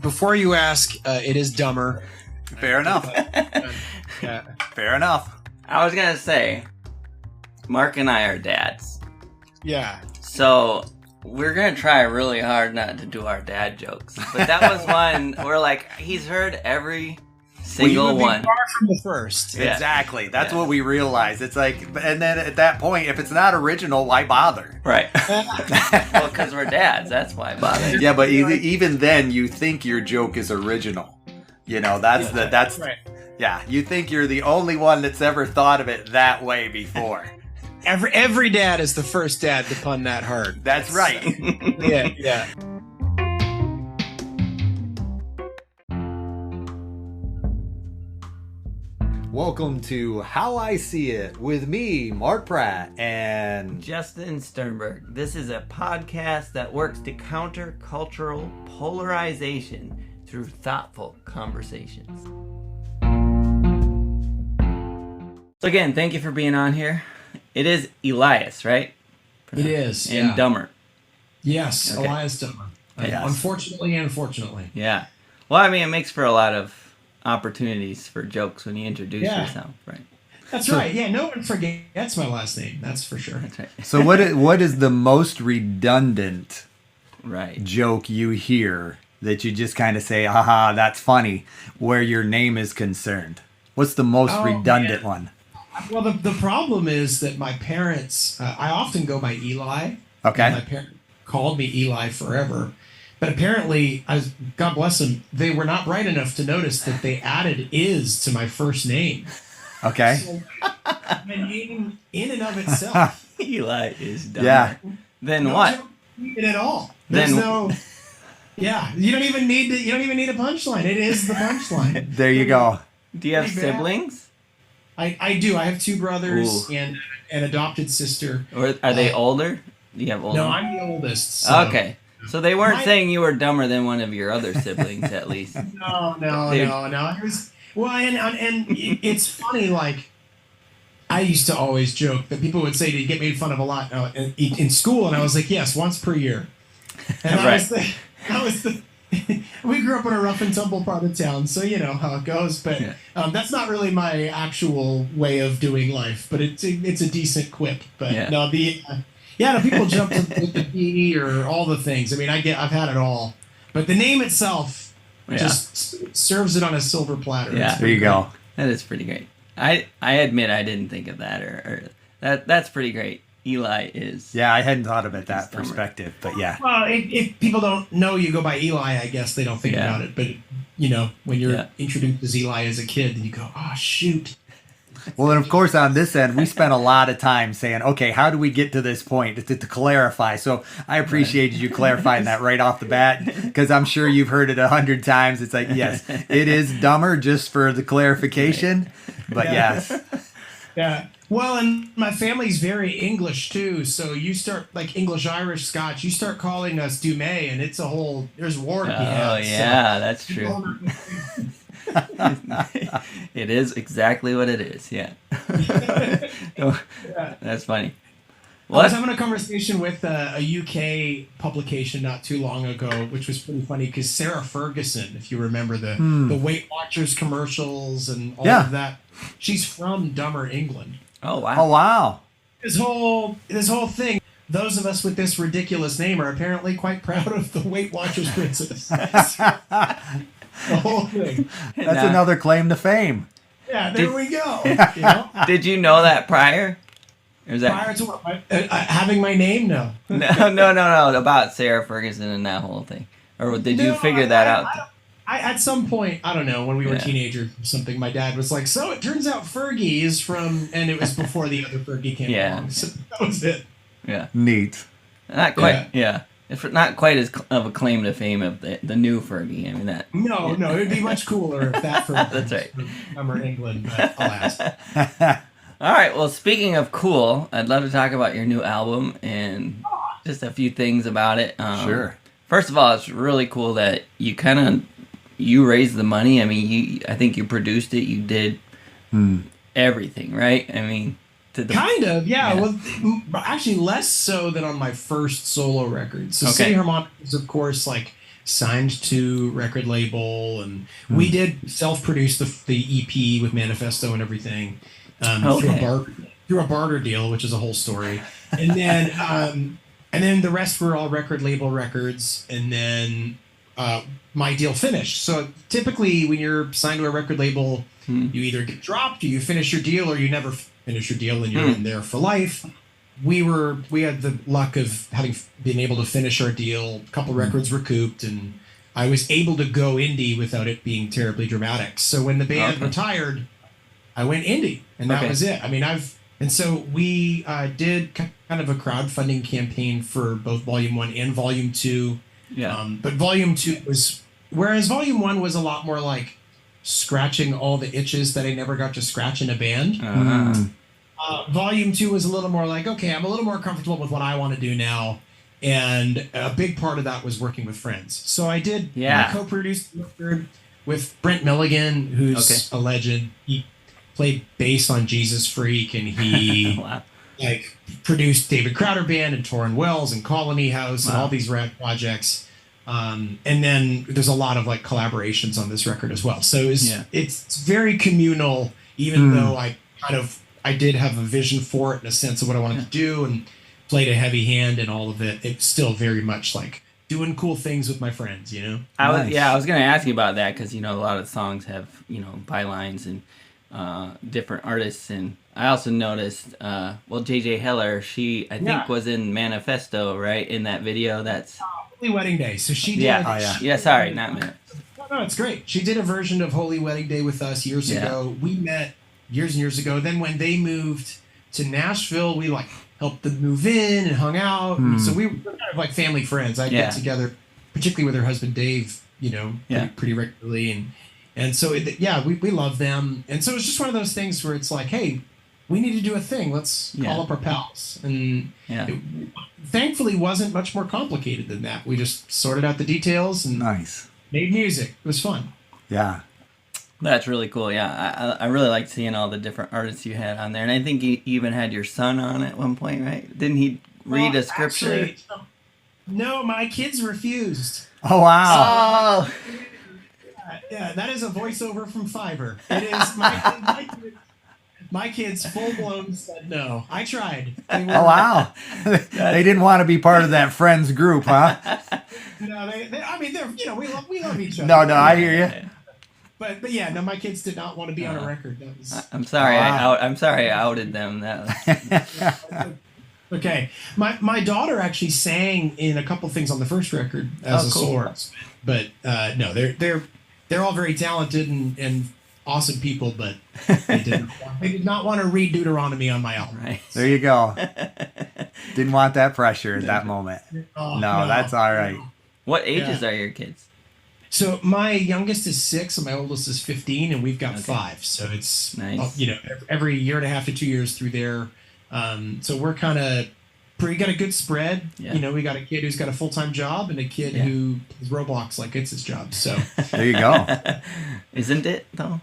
Before you ask, it is Dummer. Fair enough. Yeah. Fair enough. I was going to say, Mark and I are dads. Yeah. So we're going to try really hard not to do our dad jokes. But that was one where, like, he's heard every single one. Far from the first. Yeah. Exactly. That's what we realized. It's like, and then at that point, if it's not original, why bother? Right. Well, because we're dads. That's why I bother. Yeah, but even then, you think your joke is original. You know, that's right. Yeah, you think you're the only one that's ever thought of it that way before. Every dad is the first dad to pun that hard. That's right. Yeah. Welcome to How I See It with me, Mark Pratt, and Justin Sternberg. This is a podcast that works to counter cultural polarization through thoughtful conversations. So again, thank you for being on here. It is Elias, right? It is. And Dummer. Yes, Okay. Elias Dummer. Yes. Unfortunately and fortunately. Yeah. Well, I mean, it makes for a lot of opportunities for jokes when you introduce yourself, right? That's right. Yeah, no one forgets my last name. That's for sure. That's right. so what is the most redundant Right. joke you hear that you just kind of say, haha, that's funny, where your name is concerned? What's the most redundant one? Well, the problem is that my parents, I often go by Eli. Okay. My parents called me Eli forever. But apparently, God bless them, they were not bright enough to notice that they added "is" to my first name. Okay. So my name in and of itself. Eli is Dummer. Yeah. Then No, what? you don't need it at all. There's no. Yeah, you don't even need a punchline. It is the punchline. There you go. Do you have Pretty bad. siblings? I do. I have two brothers Ooh. and an adopted sister. Or are they older? Do you have older? No, I'm the oldest. So. Okay. So they weren't My- saying you were dumber than one of your other siblings, at least. No. Dude. It was well, and it's funny. Like I used to always joke that people would say, "Did you get made fun of a lot in school?" And I was like, "Yes, once per year." And Right. that was the. We grew up in a rough and tumble part of town, so you know how it goes. But that's not really my actual way of doing life. But it's a decent quip. But no, people jump to the B or all the things. I mean, I've had it all. But the name itself just serves it on a silver platter. Yeah. It's There you go. That is pretty great. I admit I didn't think of that, or that's pretty great. Eli is. Yeah, I hadn't thought of it that Dummer. perspective, but yeah. Well, if people don't know you go by Eli, I guess they don't think about it. But, you know, when you're introduced as Eli as a kid, then you go, oh, shoot. Well, and of course, on this end, we spent a lot of time saying, okay, how do we get to this point to clarify? So I appreciate you clarifying that right off the bat, because I'm sure you've heard it 100 times. It's like, yes, it is Dumber, just for the clarification, but yes. Yeah. Well, and my family's very English, too. So you start, like English, Irish, Scotch, you start calling us Dummer, and it's there's war to be had. Oh, yeah, that's true. It is exactly what it is, yeah. That's funny. I was having a conversation with a UK publication not too long ago, which was pretty funny because Sarah Ferguson, if you remember the Weight Watchers commercials and all of that, she's from Dummer, England. Oh, wow. Oh, wow. This whole thing. Those of us with this ridiculous name are apparently quite proud of the Weight Watchers princess. The whole thing. That's another claim to fame. Yeah, there we go. You know? Did you know that prior? Or is that Prior to what, having my name? No. No, about Sarah Ferguson and that whole thing. Or did you figure that out? I at some point, I don't know, when we were teenagers or something, my dad was like, so it turns out Fergie is from, and it was before the other Fergie came along. So that was it. Yeah. Neat. Not quite, If not quite as of a claim to fame of the new Fergie. I mean, that. No, it would be much cooler if that Fergie That's right. was from Dummer, England, but alas. All right, well, speaking of cool, I'd love to talk about your new album and just a few things about it. Sure. First of all, it's really cool that you raised the money. I mean, I think you produced it. You did everything, right? I mean, kind of, yeah. Well, actually, less so than on my first solo record. So Okay. City Harmonic is, of course, like signed to record label, and we did self-produce the EP with Manifesto and everything through a barter deal, which is a whole story. And then the rest were all record label records, and then my deal finished. So typically when you're signed to a record label, you either get dropped, or you finish your deal, or you never finish your deal and you're in there for life. We had the luck of having been able to finish our deal, a couple records recouped, and I was able to go indie without it being terribly dramatic. So when the band retired, I went indie, and that was it. I mean, so we did kind of a crowdfunding campaign for both Volume 1 and Volume 2. Yeah. But Volume 2 whereas Volume 1 was a lot more like scratching all the itches that I never got to scratch in a band. Volume 2 was a little more like, okay, I'm a little more comfortable with what I want to do now. And a big part of that was working with friends. So I co-produced the record with Brent Milligan, who's a legend. He played bass on Jesus Freak, and he produced David Crowder Band and Torrin Wells and Colony House and all these rad projects. And then there's a lot of like collaborations on this record as well. So it's very communal, even though I did have a vision for it in a sense of what I wanted to do and played a heavy hand in all of it. It's still very much like doing cool things with my friends, you know? I was going to ask you about that because, you know, a lot of songs have, you know, bylines and different artists. And I also noticed, J.J. Heller, I think was in Manifesto, right? In that video. That's Holy Wedding Day. So she did. Yeah, sorry, not Manifesto. No, it's great. She did a version of Holy Wedding Day with us years ago. We met years and years ago. Then when they moved to Nashville, we like helped them move in and hung out. So we were kind of like family friends. I get together, particularly with her husband Dave, you know, pretty regularly. And so we love them. And so it's just one of those things where it's like, hey, we need to do a thing. Let's call up our pals. And it thankfully wasn't much more complicated than that. We just sorted out the details and made music. It was fun. Yeah. That's really cool. Yeah, I really liked seeing all the different artists you had on there, and I think you even had your son on at one point, right? Didn't he read a scripture? Actually, no, my kids refused. Oh wow! Oh. Yeah, that is a voiceover from Fiverr. It is my kids full blown said no. I tried. Oh wow! They didn't want to be part of that friends group, huh? No, they're we love each other. No, I hear you. But my kids did not want to be on a record. That was. I'm sorry. I'm sorry I outed them. That was... Okay, my daughter actually sang in a couple things on the first record as a solo artist. But no, they're all very talented and awesome people. But they did not want to read Deuteronomy on my album. Right. There you go. Didn't want that pressure at that moment. No, that's all right. What ages are your kids? So my youngest is 6 and my oldest is 15, and we've got 5. So it's nice. Every year and a half to 2 years through there. So we're kind of got a good spread. Yeah. You know, we got a kid who's got a full-time job and a kid who plays Roblox like it's his job. So there you go. Isn't it though?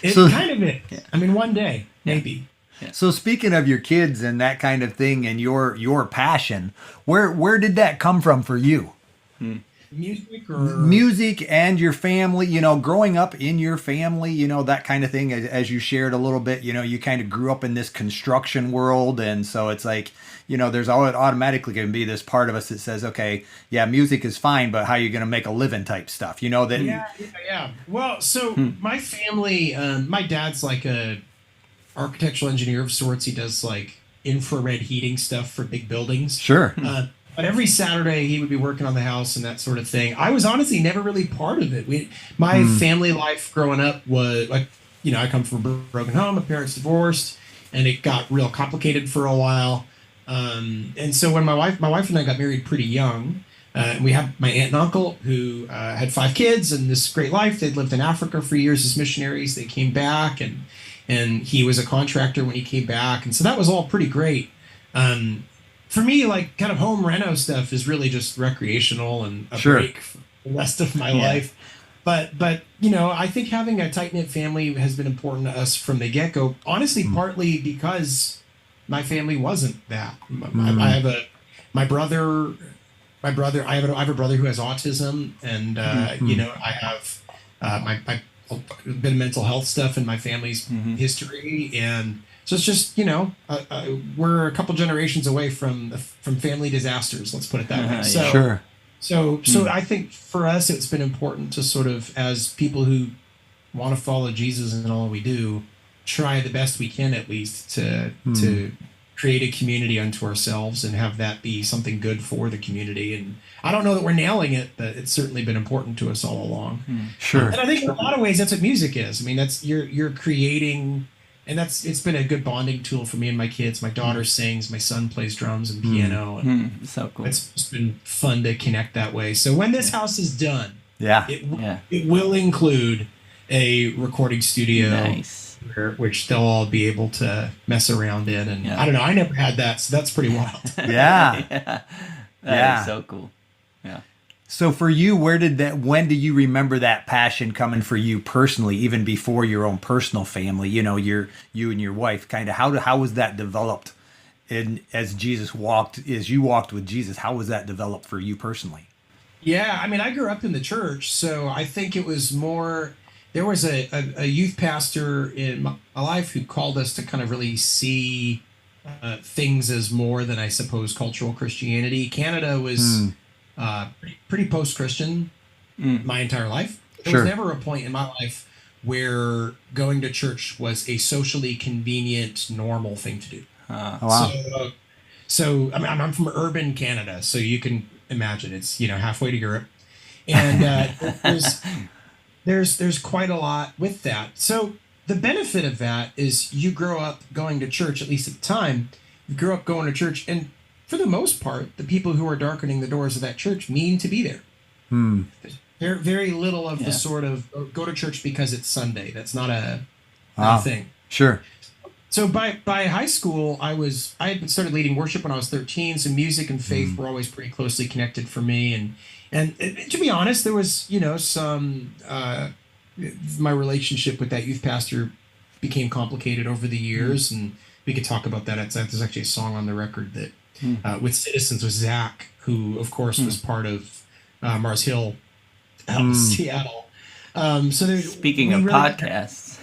It's kind of it. Yeah. I mean, one day maybe. Yeah. So speaking of your kids and that kind of thing and your passion, where did that come from for you? Music and your family, you know, growing up in your family, you know, that kind of thing. As you shared a little bit, you know, you kind of grew up in this construction world, and so it's like, you know, there's automatically going to be this part of us that says, okay, yeah, music is fine, but how are you going to make a living type stuff, you know? That yeah. Well, so my family, my dad's like a architectural engineer of sorts. He does like infrared heating stuff for big buildings. Sure. But every Saturday he would be working on the house and that sort of thing. I was honestly never really part of it. My family life growing up was like, you know, I come from a broken home. My parents divorced, and it got real complicated for a while. And so when my wife and I got married pretty young, we had my aunt and uncle who had 5 kids and this great life. They'd lived in Africa for years as missionaries. They came back, and he was a contractor when he came back, and so that was all pretty great. For me, like kind of home reno stuff is really just recreational and a break for the rest of my life. But you know, I think having a tight knit family has been important to us from the get go. Honestly, partly because my family wasn't that. I have my brother my brother, I have a brother who has autism, and I have my been mental health stuff in my family's history, and so it's just we're a couple generations away from family disasters. Let's put it that way. So sure. So I think for us, it's been important to sort of, as people who want to follow Jesus in all we do, try the best we can at least to create a community unto ourselves and have that be something good for the community. And I don't know that we're nailing it, but it's certainly been important to us all along. Sure. And I think in a lot of ways that's what music is. I mean, that's you're creating, and it's been a good bonding tool for me and my kids. My daughter sings, my son plays drums and piano. And so cool. It's just been fun to connect that way. So when this house is done, it will include a recording studio. Nice. Which they'll all be able to mess around in, and I don't know. I never had that, so that's pretty wild. Yeah, that is so cool. Yeah. So for you, when do you remember that passion coming for you personally, even before your own personal family? You and your wife, kind of how was that developed? And as you walked with Jesus, how was that developed for you personally? Yeah, I mean, I grew up in the church, so I think it was more. There was a youth pastor in my life who called us to kind of really see things as more than, I suppose, cultural Christianity. Canada was pretty post-Christian my entire life. There was never a point in my life where going to church was a socially convenient, normal thing to do. Wow. So I mean, I'm from urban Canada, so you can imagine it's halfway to Europe, and there's quite a lot with that. So the benefit of that is you grow up going to church, at least at the time, you grew up going to church, and for the most part, the people who are darkening the doors of that church mean to be there. There's very little of the sort of go to church because it's Sunday. That's not a thing. Sure. So by high school, I had started leading worship when I was 13. So music and faith were always pretty closely connected for me, and to be honest, there was some my relationship with that youth pastor became complicated over the years, and we could talk about that. There's actually a song on the record that with Citizens with Zach, who of course was part of Mars Hill out in Seattle. Speaking of podcasts.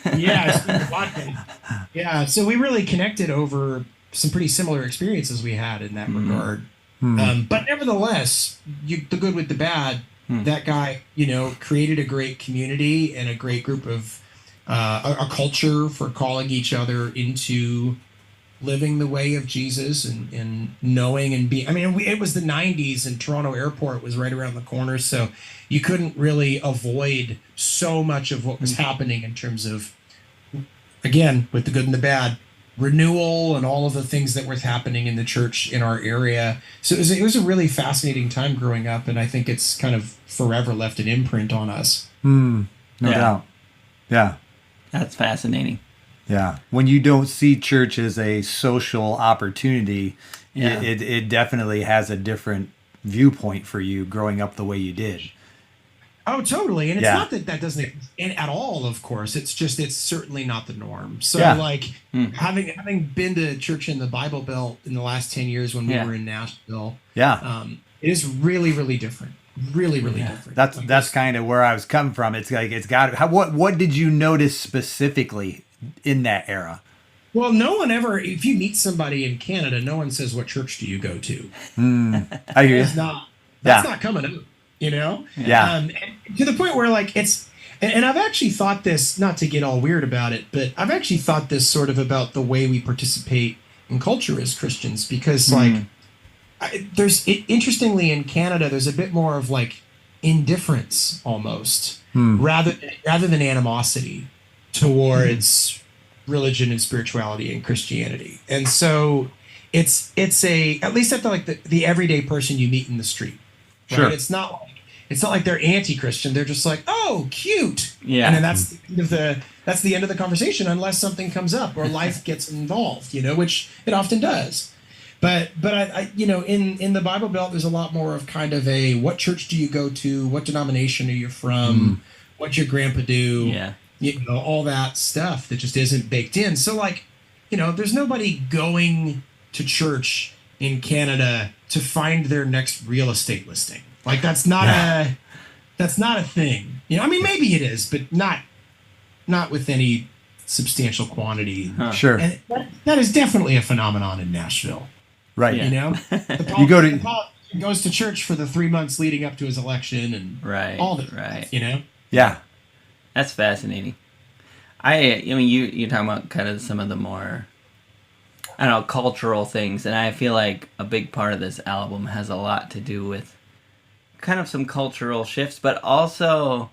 Yeah, so we really connected over some pretty similar experiences we had in that regard. But nevertheless, the good with the bad, that guy, created a great community and a great group of a culture for calling each other into living the way of Jesus and knowing and being. I mean, it was the 90s, and Toronto Airport was right around the corner, so you couldn't really avoid so much of what was happening in terms of, again, with the good and the bad, renewal and all of the things that were happening in the church in our area. So it was a really fascinating time growing up, and I think it's kind of forever left an imprint on us. No doubt. Yeah. That's fascinating. Yeah. When you don't see church as a social opportunity, it definitely has a different viewpoint for you growing up the way you did. Oh, totally. And it's not that doesn't exist at all, of course. It's just, it's certainly not the norm. So having been to church in the Bible Belt in the last 10 years when we were in Nashville, it is really, really different. Really, really different. That's kind of where I was coming from. It's like, it's got to, what did you notice specifically in that era? Well, no one ever, if you meet somebody in Canada, no one says, what church do you go to? I hear you. That's not coming up. And to the point where like and I've actually thought this, not to get all weird about it, but I've actually thought this sort of about the way we participate in culture as Christians, because interestingly in Canada, there's a bit more of like indifference almost rather than animosity towards religion and spirituality and Christianity. And so it's at least at the everyday person you meet in the street. Right? Sure. It's not like they're anti-Christian. They're just like, oh, cute. Yeah. And then that's the end of the conversation, unless something comes up or life gets involved, which it often does. But I in the Bible Belt, there's a lot more of kind of a, what church do you go to? What denomination are you from? What's your grandpa do? Yeah. All that stuff that just isn't baked in. So there's nobody going to church in Canada to find their next real estate listing. Like that's not a thing. You know, I mean, maybe it is, but not with any substantial quantity. Huh. Sure. And that is definitely a phenomenon in Nashville. Right. You know, You go to the politician goes to church for the 3 months leading up to his election and all the stuff, you know. Yeah. That's fascinating. I mean, you're talking about kind of some of the more, I don't know, cultural things, and I feel like a big part of this album has a lot to do with kind of some cultural shifts, but also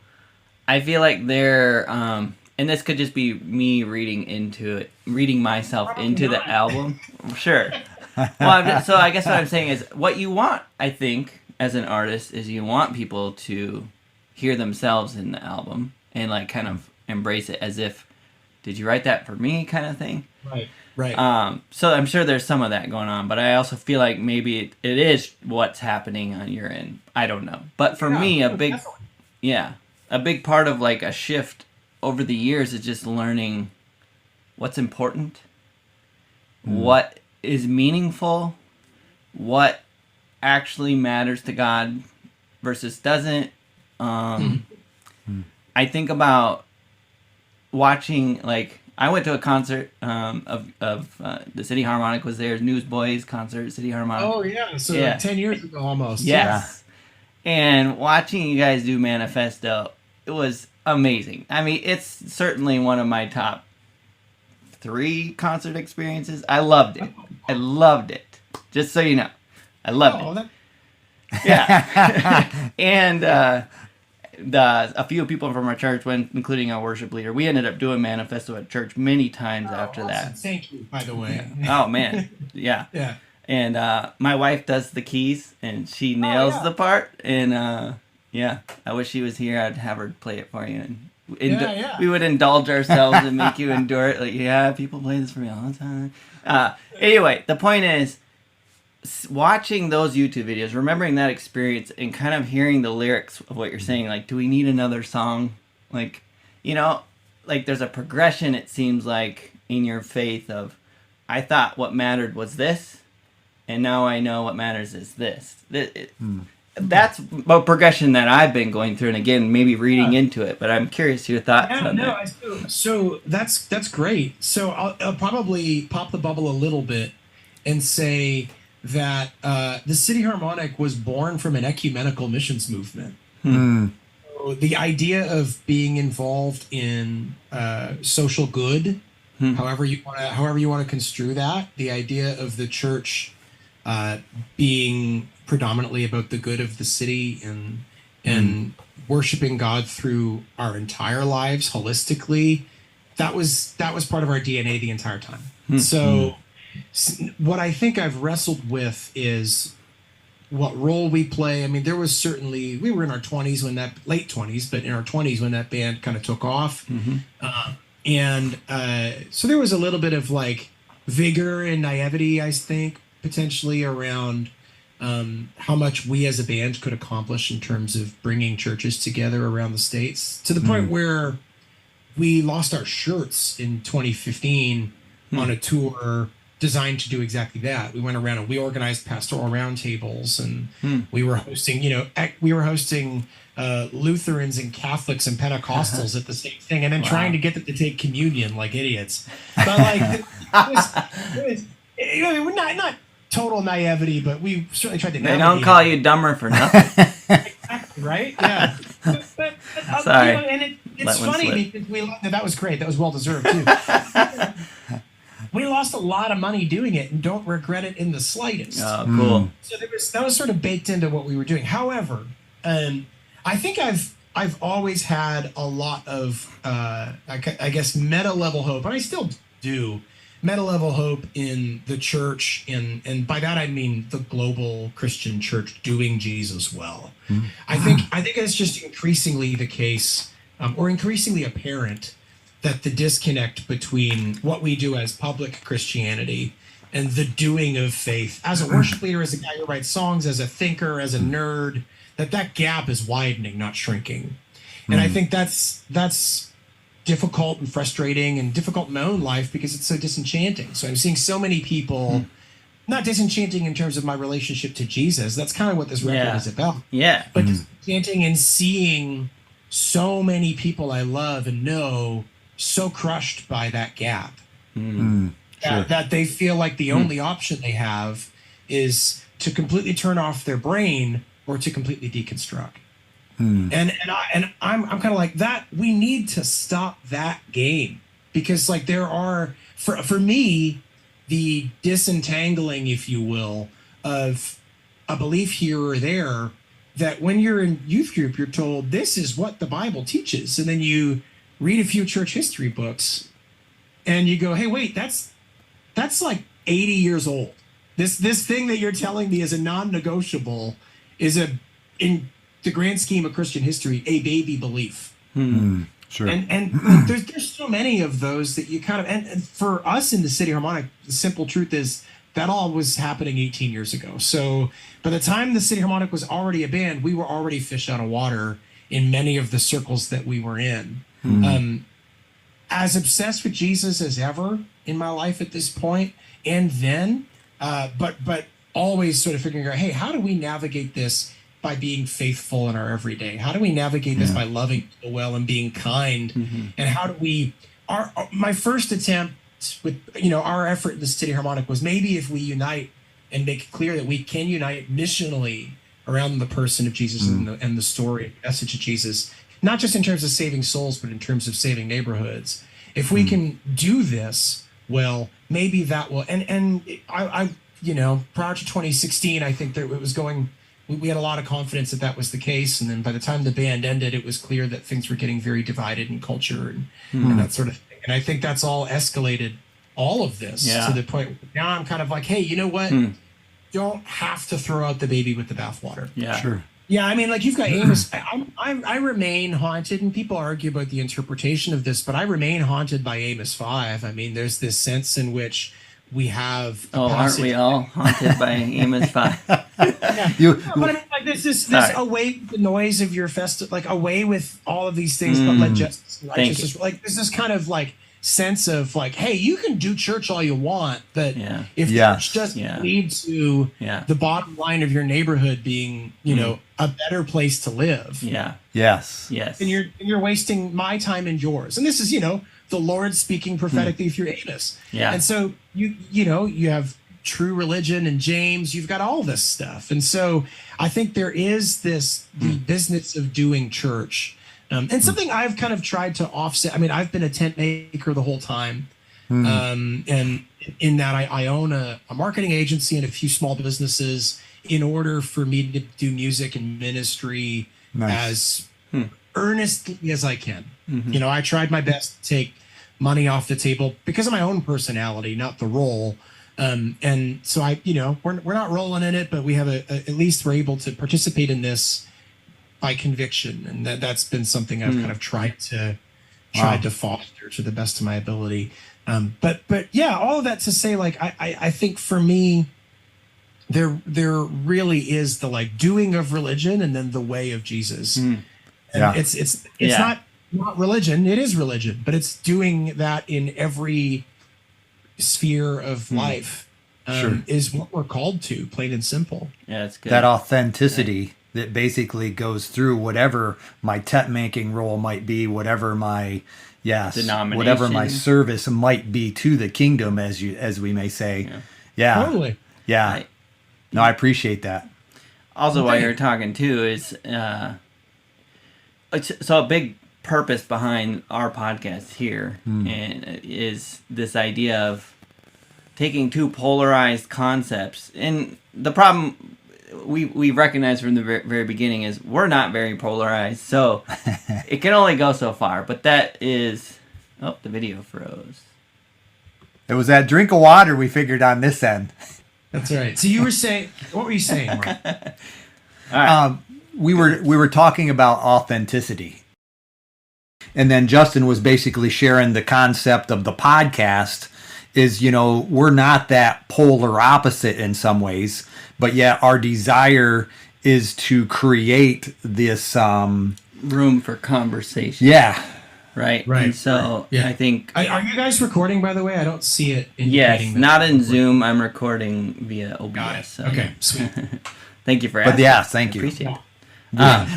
I feel like they're, and this could just be me reading myself into the album. Sure. Well, so I guess what I'm saying is what you want, I think, as an artist, is you want people to hear themselves in the album and like kind of embrace it as if, did you write that for me, kind of thing. Right. So I'm sure there's some of that going on, but I also feel like maybe it is what's happening on your end. I don't know. But for me, a big part of like a shift over the years is just learning what's important, what is meaningful, what actually matters to God versus doesn't. I think about watching, like, I went to a concert of the City Harmonic was there, Newsboys concert, City Harmonic. Oh, yeah. So like 10 years ago almost. Yes. Yeah. And watching you guys do Manifesto, it was amazing. I mean, it's certainly one of my top 3 concert experiences. I loved it. I loved it. Just so you know. I loved it. Yeah. And a few people from our church went, including our worship leader. We ended up doing Manifesto at church many times after that. Thank you, by the way. Oh, man. Yeah. Yeah. And my wife does the keys, and she nails the part. And I wish she was here. I'd have her play it for you. And we would indulge ourselves and make you endure it. Like, people play this for me all the time. Anyway, the point is, watching those YouTube videos, remembering that experience, and kind of hearing the lyrics of what you're saying, like, do we need another song? Like, like there's a progression, it seems like, in your faith of, I thought what mattered was this, and now I know what matters is this. That's a progression that I've been going through, and again, maybe reading into it, but I'm curious your thoughts on that. So that's great. So I'll probably pop the bubble a little bit and say that the City Harmonic was born from an ecumenical missions movement. So the idea of being involved in social good, however you want to construe that, the idea of the church being predominantly about the good of the city and worshiping God through our entire lives holistically, that was part of our DNA the entire time. So what I think I've wrestled with is what role we play. I mean, there was certainly, we were in our 20s when late 20s, but in our 20s when that band kind of took off. So there was a little bit of like vigor and naivety, I think, potentially around how much we as a band could accomplish in terms of bringing churches together around the States, to the point where we lost our shirts in 2015 on a tour designed to do exactly that. We went around and we organized pastoral roundtables, and we were hosting, Lutherans and Catholics and Pentecostals at the same thing, and then trying to get them to take communion like idiots. But like, it was not total naivety, but we certainly tried to. They don't call you Dummer for nothing. Exactly, right? Yeah. But Sorry. And it's funny because that was great. That was well deserved too. We lost a lot of money doing it and don't regret it in the slightest. Oh, cool. So that was sort of baked into what we were doing. However, I think I've always had a lot of I guess meta level hope, and I still do meta level hope in the church, and by that I mean the global Christian church doing Jesus well. I think it's just increasingly the case, or increasingly apparent, that the disconnect between what we do as public Christianity and the doing of faith as a worship leader, as a guy who writes songs, as a thinker, as a nerd, that gap is widening, not shrinking. And I think that's difficult and frustrating and difficult in my own life because it's so disenchanting. So I'm seeing so many people not disenchanting in terms of my relationship to Jesus. That's kind of what this record is about. Yeah. But disenchanting in seeing so many people I love and know so crushed by that gap. That they feel like the only option they have is to completely turn off their brain or to completely deconstruct. And I'm kind of like that. We need to stop that game, because like there are, for me, the disentangling, if you will, of a belief here or there, that when you're in youth group, you're told this is what the Bible teaches. And then you read a few church history books and you go, hey, wait, that's like 80 years old. This thing that you're telling me is a non-negotiable is in the grand scheme of Christian history, a baby belief. Sure. And there's so many of those that you kind of, and for us in the City Harmonic, the simple truth is that all was happening 18 years ago. So by the time the City Harmonic was already a band, we were already fish out of water in many of the circles that we were in. As obsessed with Jesus as ever in my life at this point, and then, but always sort of figuring out, hey, how do we navigate this by being faithful in our everyday? How do we navigate this by loving people well and being kind? And how do we, my first attempt with, our effort in the City Harmonic was maybe if we unite and make it clear that we can unite missionally around the person of Jesus and the story and message of Jesus, not just in terms of saving souls, but in terms of saving neighborhoods. If we can do this, well, maybe that will, and I prior to 2016, I think that it was going, we had a lot of confidence that was the case. And then by the time the band ended, it was clear that things were getting very divided in culture and that sort of thing. And I think that's all escalated all of this to the point where now I'm kind of like, hey, you know what? Don't have to throw out the baby with the bathwater. Yeah. Sure. Yeah, I mean, like you've got Amos. I remain haunted, and people argue about the interpretation of this, but I remain haunted by Amos 5. I mean, there's this sense in which we have. Aren't we all haunted by Amos 5? But I mean, like this away with the noise of your festival, like away with all of these things, but let justice and righteousness. Like there's this kind of like sense of like, hey, you can do church all you want, but if church doesn't lead to the bottom line of your neighborhood being, a better place to live. Yes. And you're wasting my time and yours. And this is, the Lord speaking prophetically through Amos. Yeah. And so you have true religion and James, you've got all this stuff. And so I think there is the business of doing church. And something I've kind of tried to offset. I mean, I've been a tent maker the whole time. And in that I own a marketing agency and a few small businesses in order for me to do music and ministry as earnestly as I can. I tried my best to take money off the table because of my own personality, not the role. And so we're not rolling in it, but we have at least we're able to participate in this by conviction, and that's been something I've kind of tried to foster to the best of my ability. But yeah, all of that to say, like I think for me, there really is the like doing of religion and then the way of Jesus. And it's not religion, it is religion, but it's doing that in every sphere of life is what we're called to, plain and simple. Yeah, it's good. That authenticity that basically goes through whatever my tent making role might be, whatever my denomination, whatever my service might be to the kingdom, as we may say. Yeah. Totally. Yeah. No, I appreciate that. Also, while you're talking too, is so a big purpose behind our podcast here and is this idea of taking two polarized concepts. And the problem we recognize from the very beginning is we're not very polarized, so it can only go so far. But that is, the video froze. It was that drink of water we figured on this end. That's right. So you were saying, what were you saying, Mark? All right. We were talking about authenticity. And then Justin was basically sharing the concept of the podcast is, we're not that polar opposite in some ways, but yet our desire is to create this room for conversation. Yeah. right? Right. And so Yeah. I think. Are you guys recording, by the way? I don't see it. Yes, not in Zoom. I'm recording via OBS. So. Okay, sweet. Thank you for asking. But yeah, thank you. Appreciate it.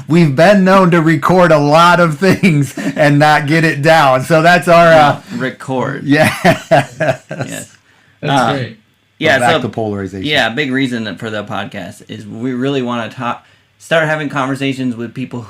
We've been known to record a lot of things and not get it down. So that's our record. Yeah. Yes. That's great. Yeah. Back to polarization. Yeah, big reason for the podcast is we really want to start having conversations with people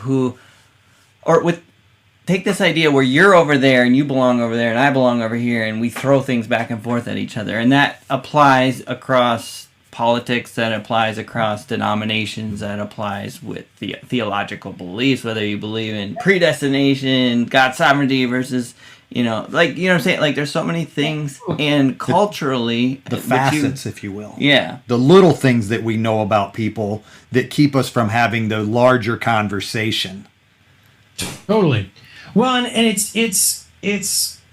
take this idea where you're over there and you belong over there and I belong over here, and we throw things back and forth at each other, and that applies across politics, that applies across denominations, that applies with the theological beliefs, whether you believe in predestination, God's sovereignty versus, what I'm saying? Like, there's so many things, and culturally... The facets, if you will. Yeah. The little things that we know about people that keep us from having the larger conversation. Totally. Well, and it's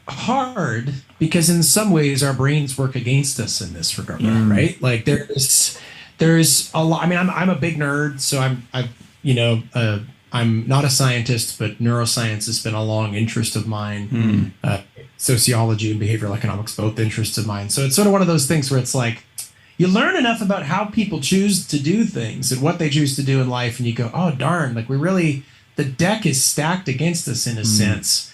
hard because in some ways our brains work against us in this regard, right? Like there's a lot. I mean, I'm a big nerd, so I'm not a scientist, but neuroscience has been a long interest of mine. Sociology and behavioral economics, both interests of mine. So it's sort of one of those things where it's like you learn enough about how people choose to do things and what they choose to do in life, and you go, oh darn, like the deck is stacked against us in a sense.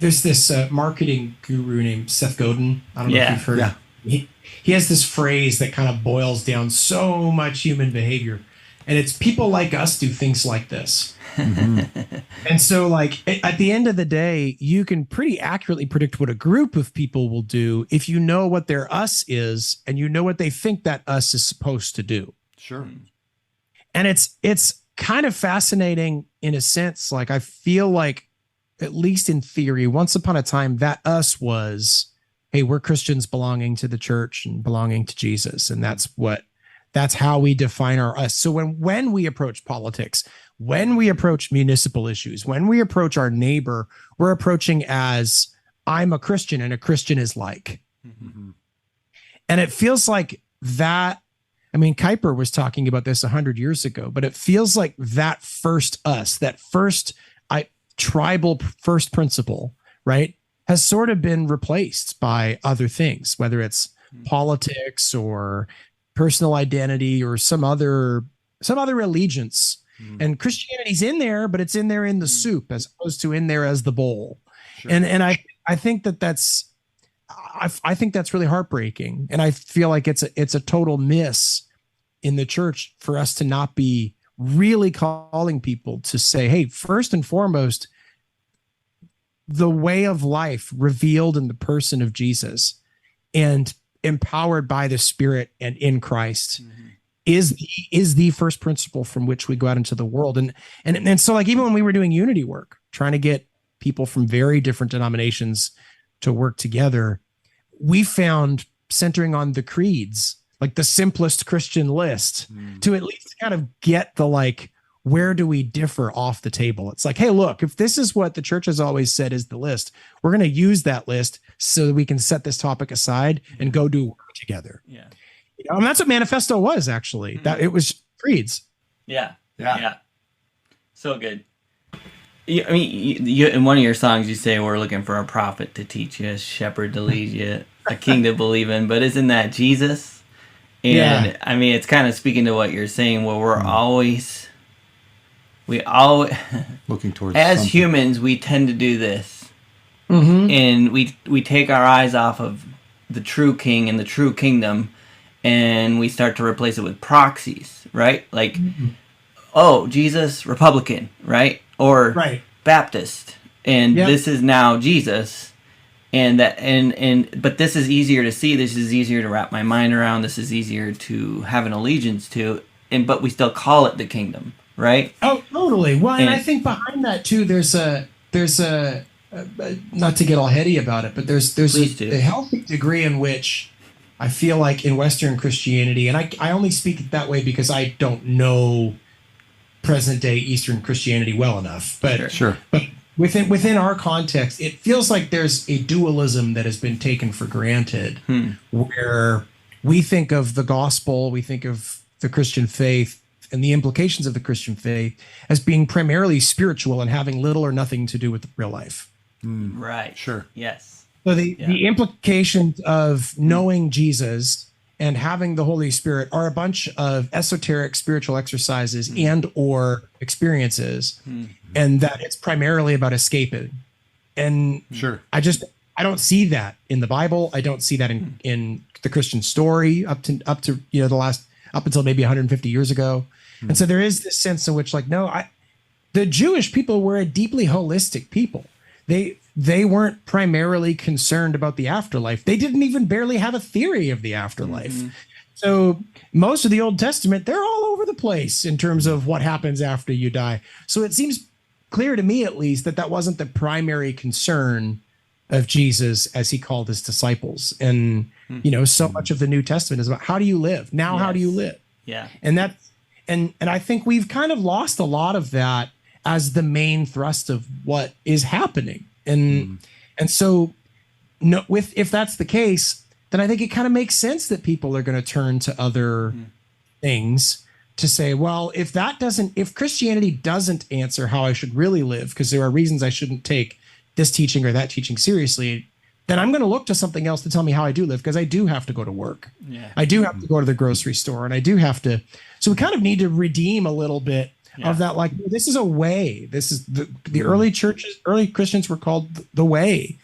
There's this marketing guru named Seth Godin. I don't know if you've heard of him. He has this phrase that kind of boils down so much human behavior. And it's people like us do things like this. And so, like, at the end of the day, you can pretty accurately predict what a group of people will do if you know what their us is and you know what they think that us is supposed to do. Sure. And it's kind of fascinating in a sense. Like, I feel like, at least in theory, once upon a time, that us was, hey, we're Christians belonging to the church and belonging to Jesus. And that's how we define our us. So when we approach politics, when we approach municipal issues, when we approach our neighbor, we're approaching as, I'm a Christian and a Christian is like. And it feels like that. I mean, Kuyper was talking about this 100 years ago, but it feels like that first us, that first tribal first principle, right, has sort of been replaced by other things, whether it's politics or personal identity or some other allegiance. And Christianity's in there, but it's in there in the soup as opposed to in there as the bowl. Sure. And I think that's really heartbreaking. And I feel like it's a total miss in the church for us to not be really calling people to say, hey, first and foremost, the way of life revealed in the person of Jesus and empowered by the Spirit and in Christ is the first principle from which we go out into the world. And so, like, even when we were doing unity work, trying to get people from very different denominations to work together, we found centering on the creeds, like the simplest Christian list, to at least kind of get the, like, where do we differ off the table? It's like, hey, look, if this is what the church has always said is the list, we're going to use that list so that we can set this topic aside and go do work together. Yeah. And that's what Manifesto was, actually. That it was creeds. Yeah. So good. I mean, you, in one of your songs, you say we're looking for a prophet to teach you, a shepherd to lead you, a king to believe in. But isn't that Jesus? And I mean, it's kind of speaking to what you're saying, where we always looking towards as something. Humans, we tend to do this, and we take our eyes off of the true king and the true kingdom, and we start to replace it with proxies, right? Like, oh, Jesus, Republican, right? Or Baptist, and this is now Jesus. And but this is easier to see. This is easier to wrap my mind around. This is easier to have an allegiance to. But we still call it the kingdom, right? Oh, totally. Well, and I think behind that too, there's a not to get all heady about it, but there's a healthy degree in which I feel like in Western Christianity, and I only speak that way because I don't know present day Eastern Christianity well enough, but sure. But within our context, it feels like there's a dualism that has been taken for granted, where we think of the gospel, we think of the Christian faith and the implications of the Christian faith as being primarily spiritual and having little or nothing to do with real life. Right. Sure. Yes. So the implications of knowing Jesus and having the Holy Spirit are a bunch of esoteric spiritual exercises and or experiences, and that it's primarily about escaping. And Sure. I don't see that in the Bible. I don't see that in the Christian story up to up until maybe 150 years ago. And so there is this sense in which, like, the Jewish people were a deeply holistic people. They weren't primarily concerned about the afterlife. They didn't even barely have a theory of the afterlife. So most of the Old Testament, they're all over the place in terms of what happens after you die. So it seems clear to me, at least, that wasn't the primary concern of Jesus as he called his disciples. And, so much of the New Testament is about how do you live? Now, how do you live? Yeah. And I think we've kind of lost a lot of that as the main thrust of what is happening. And so if that's the case, then I think it kind of makes sense that people are going to turn to other things to say, well, if Christianity doesn't answer how I should really live, because there are reasons I shouldn't take this teaching or that teaching seriously, then I'm going to look to something else to tell me how I do live, because I do have to go to work. Yeah. I do have to go to the grocery store, and I do have to. So we kind of need to redeem a little bit of that. Like, this is a way. This is the early Christians were called the way.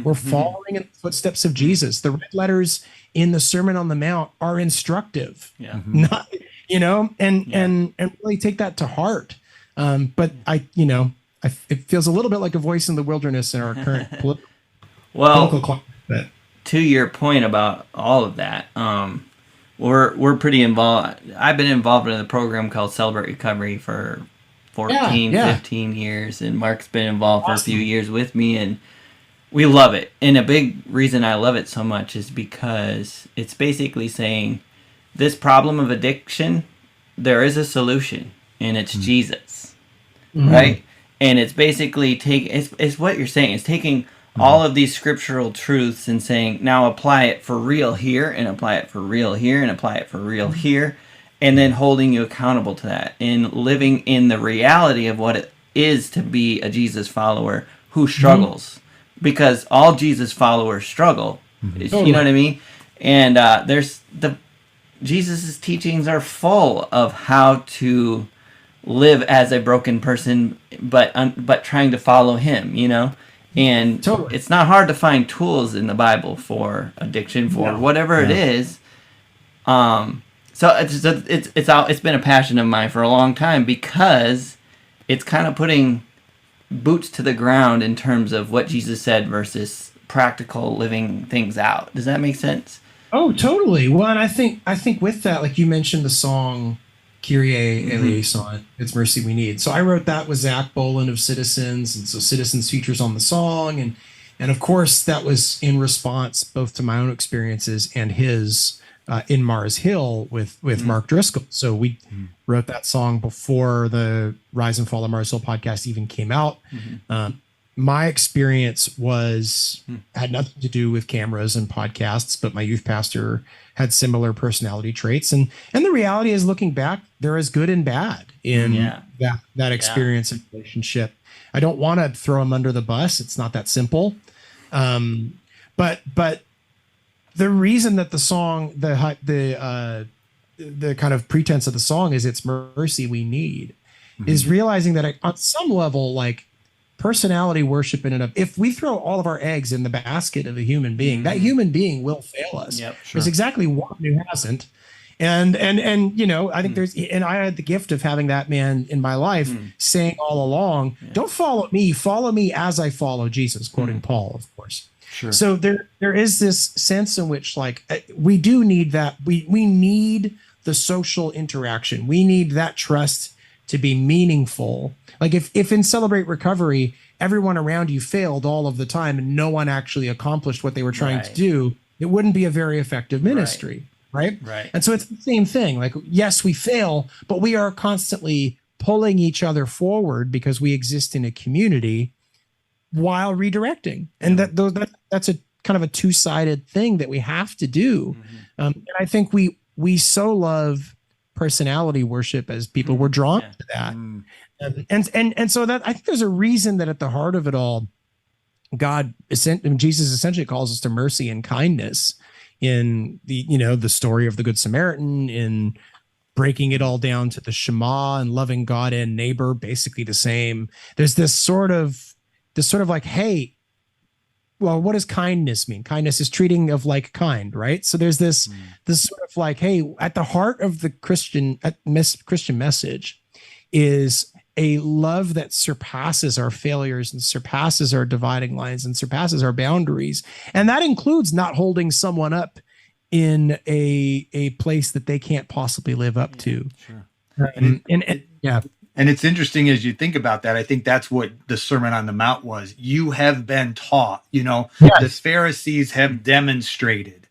We're following in the footsteps of Jesus. The red letters in the Sermon on the Mount are instructive. Yeah. Not, and really take that to heart. But it feels a little bit like a voice in the wilderness in our current political climate. To your point about all of that, we're pretty involved. I've been involved in a program called Celebrate Recovery for 15 years, and Mark's been involved for a few years with me, and we love it. And a big reason I love it so much is because it's basically saying this problem of addiction, there is a solution, and it's Jesus, right? And it's basically it's what you're saying. It's taking all of these scriptural truths and saying, now apply it for real here, and apply it for real here, and apply it for real here, and then holding you accountable to that, and living in the reality of what it is to be a Jesus follower who struggles. Because all Jesus followers struggle. Totally. You know what I mean? And Jesus' teachings are full of how to live as a broken person, but trying to follow him, And it's not hard to find tools in the Bible for addiction, for whatever it is. So it's been a passion of mine for a long time, because it's kind of putting boots to the ground in terms of what Jesus said versus practical living things out. Does that make sense? Oh, totally. Well, and I think with that, like you mentioned the song Kyrie Eleison, It's Mercy We Need. So I wrote that with Zach Boland of Citizens, and so Citizens features on the song, and of course that was in response both to my own experiences and his in Mars Hill with Mark Driscoll. So we wrote that song before the Rise and Fall of Mars Hill podcast even came out. My experience had nothing to do with cameras and podcasts, but my youth pastor had similar personality traits. And the reality is, looking back, there is good and bad in that experience and relationship. I don't want to throw him under the bus. It's not that simple. But the reason that the song, the kind of pretense of the song is It's Mercy We Need, is realizing that on some level, like, personality worship in and of, if we throw all of our eggs in the basket of a human being, that human being will fail us. Yep, sure. There's exactly one who hasn't. And I think and I had the gift of having that man in my life saying all along, don't follow me as I follow Jesus, quoting Paul, of course. Sure. So there is this sense in which, like, we do need that. We need the social interaction. We need that trust to be meaningful. Like if in Celebrate Recovery, everyone around you failed all of the time and no one actually accomplished what they were trying to do, it wouldn't be a very effective ministry. Right. And so it's the same thing. Like, yes, we fail, but we are constantly pulling each other forward because we exist in a community while redirecting. And that's a kind of a two-sided thing that we have to do. And I think we so love personality worship as people. We're drawn to that. And so that I think there's a reason that at the heart of it all, Jesus essentially calls us to mercy and kindness in the story of the Good Samaritan, in breaking it all down to the Shema and loving God and neighbor, basically the same. There's this sort of like, hey, well, what does kindness mean? Kindness is treating of like kind, right? So there's this sort of like, hey, at the heart of the Christian message is a love that surpasses our failures and surpasses our dividing lines and surpasses our boundaries. And that includes not holding someone up in a place that they can't possibly live up to. Sure. And it's interesting as you think about that. I think that's what the Sermon on the Mount was. You have been taught, the Pharisees have demonstrated,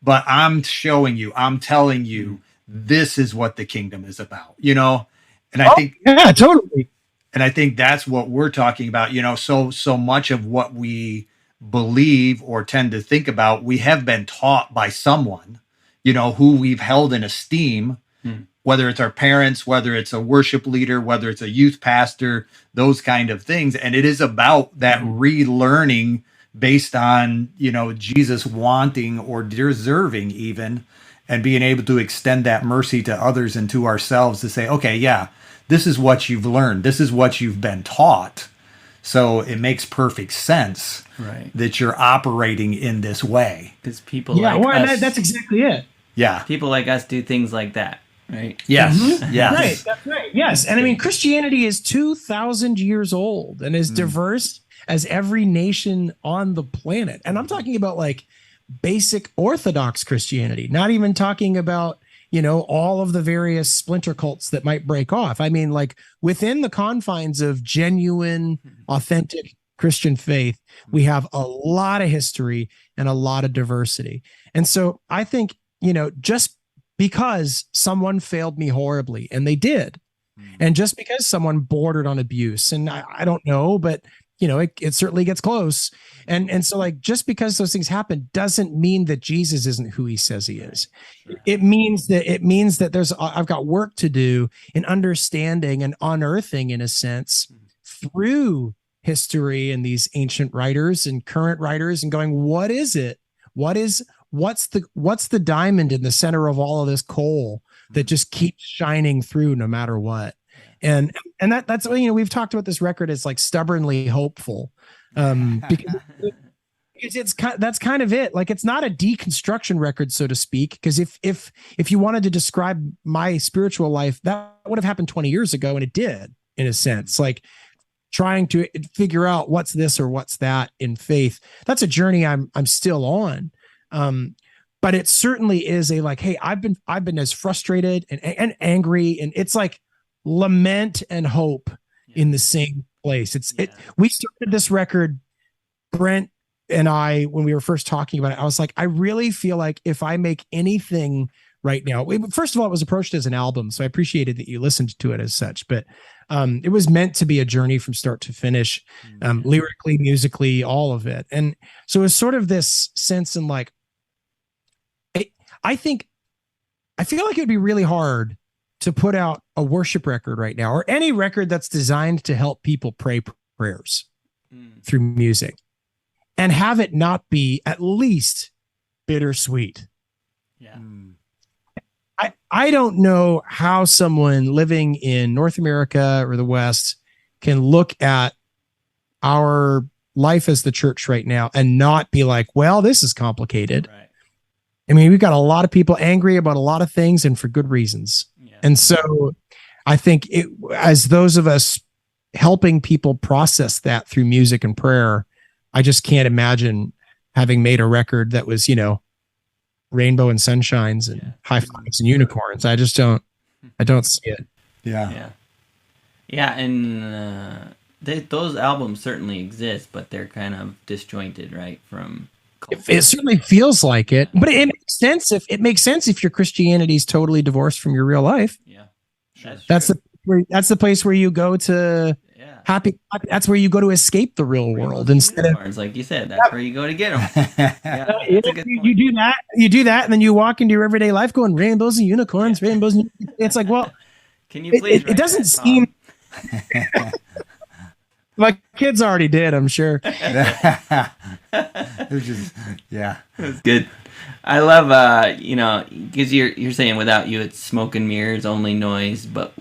but I'm showing you, I'm telling you, this is what the kingdom is about, And I think, totally. And I think that's what we're talking about. So much of what we believe or tend to think about, we have been taught by someone, who we've held in esteem, whether it's our parents, whether it's a worship leader, whether it's a youth pastor, those kind of things. And it is about that relearning based on, Jesus wanting or deserving even, and being able to extend that mercy to others and to ourselves to say, okay, yeah, this is what you've learned. This is what you've been taught. So it makes perfect sense that you're operating in this way. Because people us, that's exactly it. Yeah. People like us do things like that, right? Yes. Yes. Right. That's right. Yes. And I mean, Christianity is 2,000 years old and as diverse as every nation on the planet. And I'm talking about like basic Orthodox Christianity, not even talking about, all of the various splinter cults that might break off. I mean, like within the confines of genuine, authentic Christian faith, we have a lot of history and a lot of diversity. And so I think, just because someone failed me horribly, and they did, and just because someone bordered on abuse, and I don't know, but it certainly gets close. And so like, just because those things happen doesn't mean that Jesus isn't who he says he is. It means that I've got work to do in understanding and unearthing, in a sense, through history and these ancient writers and current writers, and going, what is it? What's the diamond in the center of all of this coal that just keeps shining through no matter what? And that's we've talked about this record as like stubbornly hopeful, because that's kind of it. Like, it's not a deconstruction record, so to speak, because if you wanted to describe my spiritual life, that would have happened 20 years ago, and it did, in a sense. Like, trying to figure out what's this or what's that in faith, that's a journey I'm still on. But it certainly is a like, hey, I've been as frustrated and angry, and it's like lament and hope in the same place. We started this record, Brent and I, when we were first talking about it, I was like, I really feel like if I make anything right now, first of all, it was approached as an album, so I appreciated that you listened to it as such, but it was meant to be a journey from start to finish, lyrically, musically, all of it. And so it was sort of this sense in like, I feel like it would be really hard to put out a worship record right now, or any record that's designed to help people pray prayers through music, and have it not be at least bittersweet. Yeah. I don't know how someone living in North America or the West can look at our life as the church right now and not be like, well, this is complicated. Right. I mean, we've got a lot of people angry about a lot of things, and for good reasons. Yeah. And so I think as those of us helping people process that through music and prayer, I just can't imagine having made a record that was, rainbow and sunshines and high fives and unicorns. I don't see it. Yeah. And those albums certainly exist, but they're kind of disjointed, right? From it certainly feels like it, but it makes sense if your Christianity is totally divorced from your real life. Yeah, that's the place where you go to happy. That's where you go to escape the real world instead of, like you said. That's where you go to get them. Yeah, you do that. You do that, and then you walk into your everyday life going rainbows and unicorns, rainbows. And it's like, well, can you please? It doesn't seem. My kids already did, I'm sure. It was just, yeah, that's good. I love, because you're saying without you, it's smoke and mirrors, only noise, but,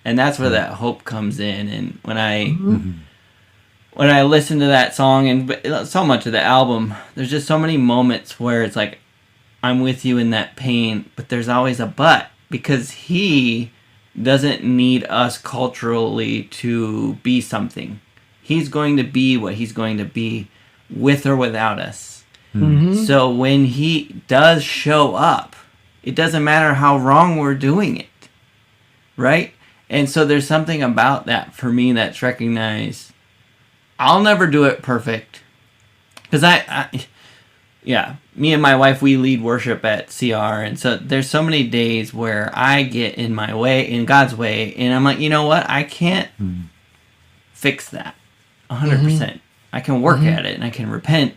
and that's where that hope comes in. And when I listen to that song and so much of the album, there's just so many moments where it's like, I'm with you in that pain, but there's always a but, because he doesn't need us culturally to be something. He's going to be what he's going to be with or without us. Mm-hmm. So when he does show up, it doesn't matter how wrong we're doing it, right? And so there's something about that for me that's recognized. I'll never do it perfect, because me and my wife, we lead worship at CR, and so there's so many days where I get in my way, in God's way, and I'm like, you know what? I can't fix that 100%. I can work at it, and I can repent.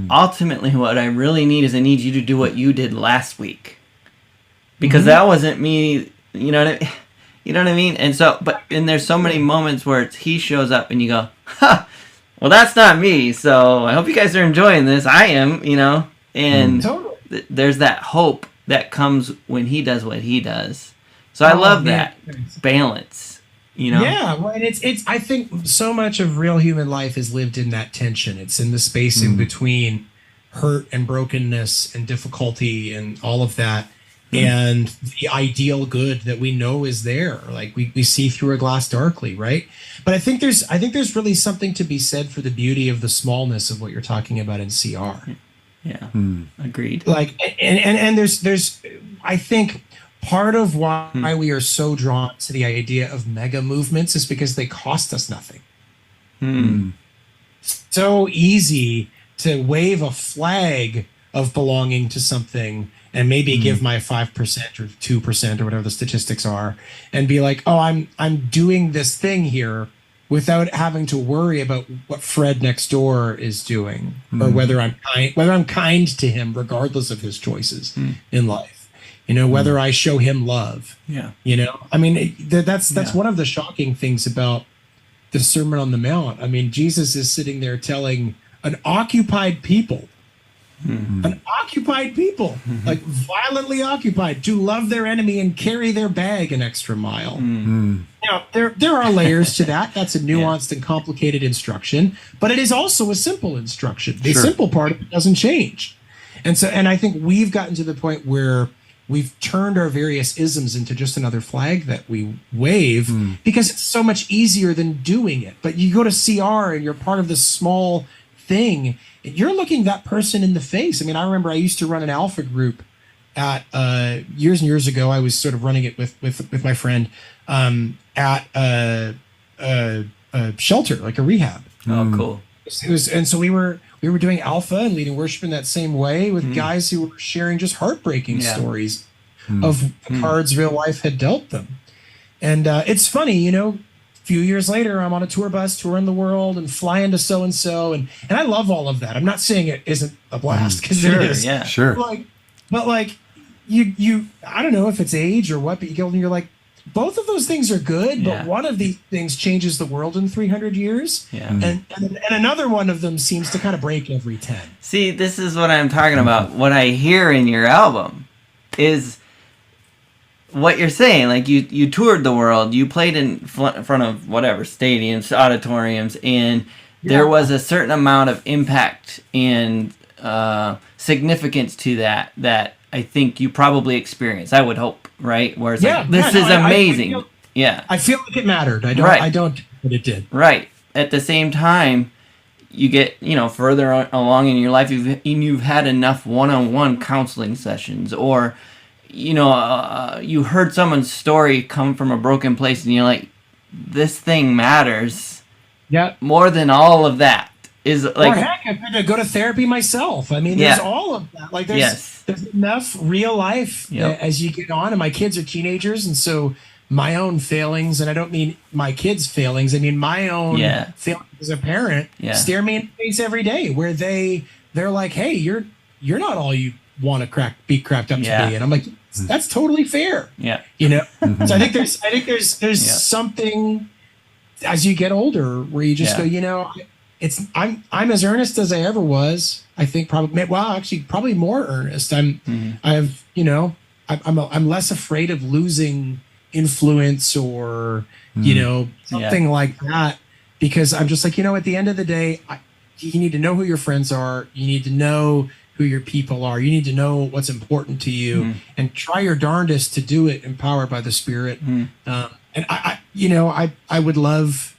Ultimately, what I really need is I need you to do what you did last week, because that wasn't me. You know what I mean? And so, and there's so many moments where he shows up, and you go, "Ha! Well, that's not me. So I hope you guys are enjoying this. I am, and there's that hope that comes when he does what he does. So I love that balance, Yeah, well, and it's. I think so much of real human life is lived in that tension. It's in the space in between hurt and brokenness and difficulty and all of that, and the ideal good that we know is there. Like we see through a glass darkly, right? But I think there's really something to be said for the beauty of the smallness of what you're talking about in CR. Yeah, agreed. Like, and there's I think part of why we are so drawn to the idea of mega movements is because they cost us nothing. So easy to wave a flag of belonging to something and maybe give my 5% or 2% or whatever the statistics are, and be like, oh, I'm doing this thing here without having to worry about what Fred next door is doing, or whether I'm kind to him regardless of his choices in life. Whether I show him love. Yeah. I mean, that's one of the shocking things about the Sermon on the Mount. I mean, Jesus is sitting there telling an occupied people, like violently occupied, to love their enemy and carry their bag an extra mile. Now, there are layers to that. That's a nuanced and complicated instruction, but it is also a simple instruction. The simple part of it doesn't change. And I think we've gotten to the point where we've turned our various isms into just another flag that we wave because it's so much easier than doing it. But you go to CR and you're part of this small thing, you're looking that person in the face. I mean, I remember I used to run an alpha group at years and years ago. I was sort of running it with my friend at a shelter, like a rehab. Oh, cool. And so we were doing alpha and leading worship in that same way with guys who were sharing just heartbreaking stories of the cards real life had dealt them. And it's funny, a few years later, I'm on a tour bus touring the world and flying to so-and-so. And I love all of that. I'm not saying it isn't a blast, because it is. Yeah, sure. But you, I don't know if it's age or what, but you go and you're like, both of those things are good, but one of these things changes the world in 300 years. Yeah. And another one of them seems to kind of break every 10. See, this is what I'm talking about. What I hear in your album is what you're saying. Like, you toured the world, you played in front of whatever, stadiums, auditoriums, and there was a certain amount of impact and significance to that I think you probably experienced. I would hope, right? Where it's this is amazing. I feel like it mattered. I don't, but it did. Right. At the same time, you get further along in your life, you've had enough one-on-one counseling sessions, or you heard someone's story come from a broken place, and you're like, this thing matters. Yeah. More than all of that. Is like, or heck, I've had to go to therapy myself. I mean, there's all of that. Like, there's enough real life as you get on, and my kids are teenagers, and so my own failings, and I don't mean my kids' failings. I mean my own failings as a parent stare me in the face every day, where they're like, "Hey, you're not all you want to be cracked up to be," and I'm like, "That's totally fair." Yeah, you know. So I think there's something as you get older where you just go, you know, I'm as earnest as I ever was. I think probably more earnest. I'm less afraid of losing influence or you know, something like that, because I'm just like, you know, at the end of the day, you need to know who your friends are. You need to know who your people are. You need to know what's important to you, and try your darndest to do it empowered by the Spirit. And I would love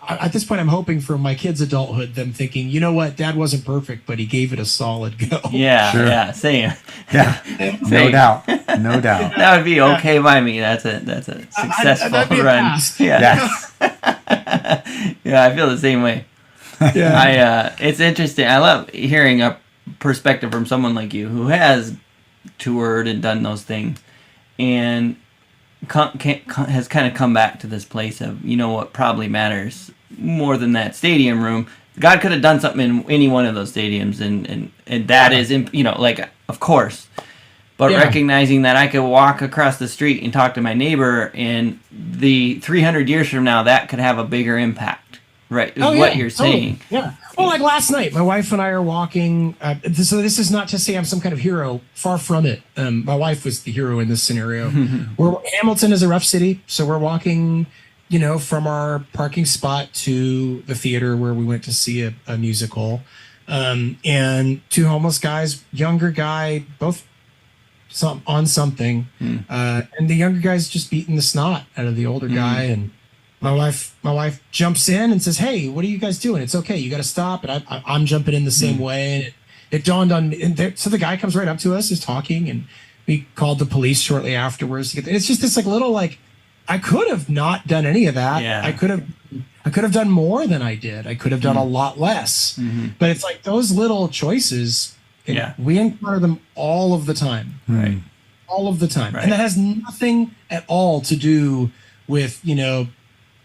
at this point, I'm hoping for my kids' adulthood, them thinking, you know what, Dad wasn't perfect, but he gave it a solid go. Yeah, same. Yeah, no doubt. That would be okay by me. That's a successful that'd be run. Yeah, I feel the same way. Yeah, it's interesting. I love hearing a perspective from someone like you who has toured and done those things, and has kind of come back to this place of, you know, what probably matters more than that stadium room. God could have done something in any one of those stadiums, and that is, you know, like, of course. But recognizing that I could walk across the street and talk to my neighbor, and the 300 years from now, that could have a bigger impact, right? What you're saying. Yeah. Well, like last night, my wife and I are walking. So this is not to say I'm some kind of hero. Far from it. My wife was the hero in this scenario. Hamilton is a rough city, so we're walking, you know, from our parking spot to the theater where we went to see a musical. And two homeless guys, younger guy, both on something, and the younger guy's just beating the snot out of the older guy, and my wife jumps in and says, "Hey, what are you guys doing? It's okay, you got to stop." And I'm jumping in the same way, and it dawned on me. So the guy comes right up to us, is talking, and we called the police shortly afterwards. It's just this like little like, I could have not done any of that. Yeah. I could have done more than I did. I could have done a lot less. But it's like those little choices. We encounter them all of the time. Right. All of the time. Right. And that has nothing at all to do with, you know,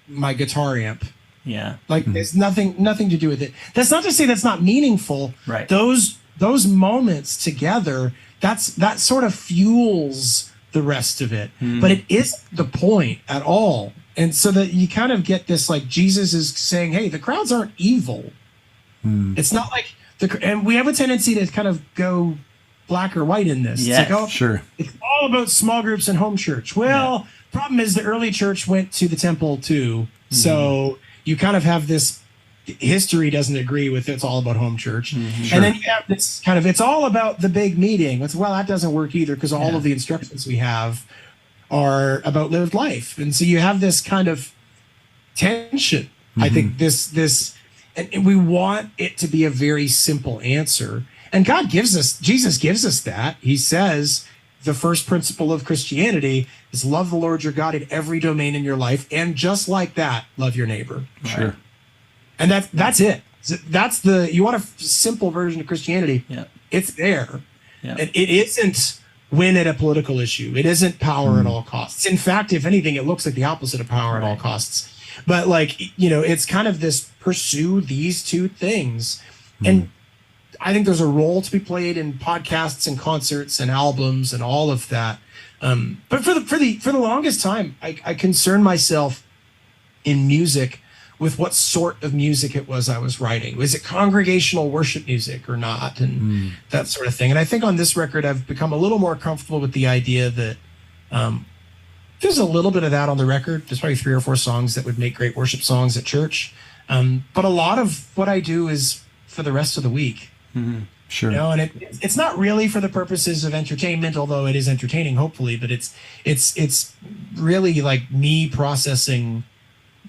my guitar amp. Yeah. Like there's nothing to do with it. That's not to say that's not meaningful. Right. Those moments together, that sort of fuels the rest of it. But it isn't the point at all. And so that you kind of get this, like, Jesus is saying, hey, the crowds aren't evil. It's not like and we have a tendency to kind of go black or white in this. Yes, it's like, sure. It's all about small groups and home church. Well, problem is the early church went to the temple too. So you kind of have this history doesn't agree with it's all about home church. Sure. And then you have this kind of, it's all about the big meeting. Well, that doesn't work either, because all of the instructions we have are about lived life. And so you have this kind of tension. I think this, and we want it to be a very simple answer. And Jesus gives us that. He says the first principle of Christianity is love the Lord your God in every domain in your life. And just like that, love your neighbor. Sure. Right? And that's it. That's you want a simple version of Christianity. Yeah. It's there. Yeah. And it isn't win at a political issue. It isn't power at all costs. In fact, if anything, it looks like the opposite of power at all costs. But like, you know, it's kind of this pursue these two things. And I think there's a role to be played in podcasts and concerts and albums and all of that. But for the longest time, I concerned myself in music with what sort of music it was I was writing. Was it congregational worship music or not? And that sort of thing. And I think on this record, I've become a little more comfortable with the idea that there's a little bit of that on the record. There's probably 3 or 4 songs that would make great worship songs at church. But a lot of what I do is for the rest of the week. Sure. You know, and it's not really for the purposes of entertainment, although it is entertaining, hopefully. But it's really like me processing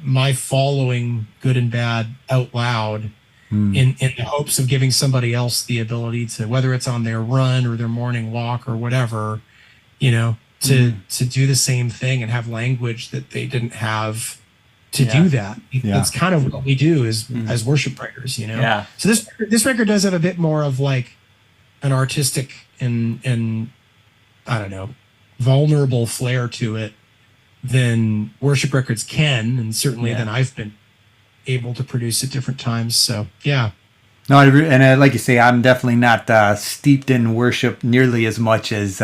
my following, good and bad, out loud, in the hopes of giving somebody else the ability to, whether it's on their run or their morning walk or whatever, you know, to do the same thing and have language that they didn't have to do that. That's kind of what we do as worship writers, you know? Yeah. So this record does have a bit more of like an artistic and I don't know, vulnerable flair to it worship records can, and certainly than I've been able to produce at different times. So yeah. No, like you say, I'm definitely not steeped in worship nearly as much as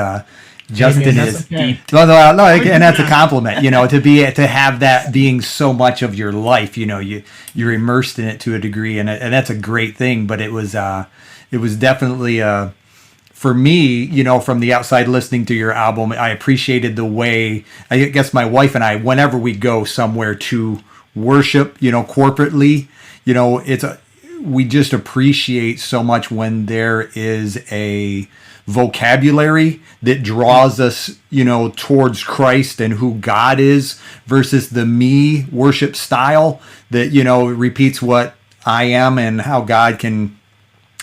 Justin is. Okay. No, and that's a compliment. To have that being so much of your life. You're immersed in it to a degree, and that's a great thing. But it was definitely for me, from the outside listening to your album, I appreciated the way. I guess my wife and I, whenever we go somewhere to worship, corporately, we just appreciate so much when there is a vocabulary that draws us, towards Christ and who God is versus the me worship style that, repeats what I am and how God can